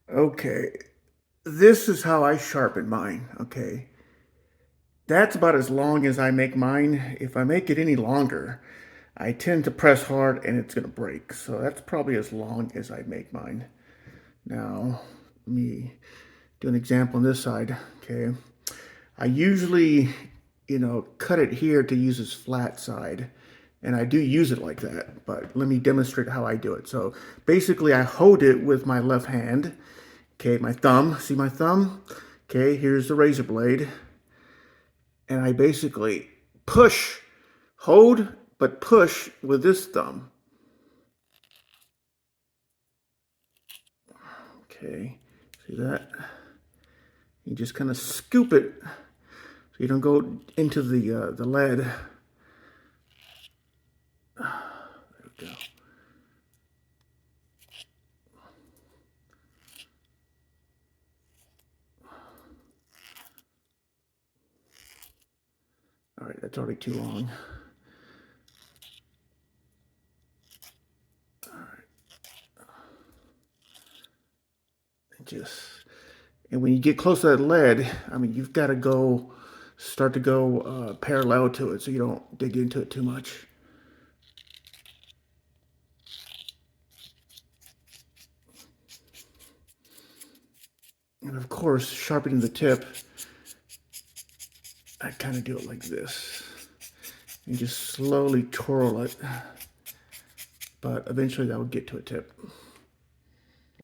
Okay, this is how I sharpen mine, okay? That's about as long as I make mine. If I make it any longer, I tend to press hard and it's gonna break. So that's probably as long as I make mine. Now, let me do an example on this side, okay? I usually, cut it here to use this flat side. And I do use it like that, but let me demonstrate how I do it. So basically I hold it with my left hand, okay, my thumb, see my thumb? Okay, here's the razor blade. And I basically push, hold, but push with this thumb. Okay, see that? You just kind of scoop it so you don't go into the lead. There we go. All right, that's already too long. All right. And when you get close to that lead, I mean, you've got to start to go parallel to it so you don't dig into it too much. And of course, sharpening the tip, I kind of do it like this. And just slowly twirl it. But eventually that will get to a tip.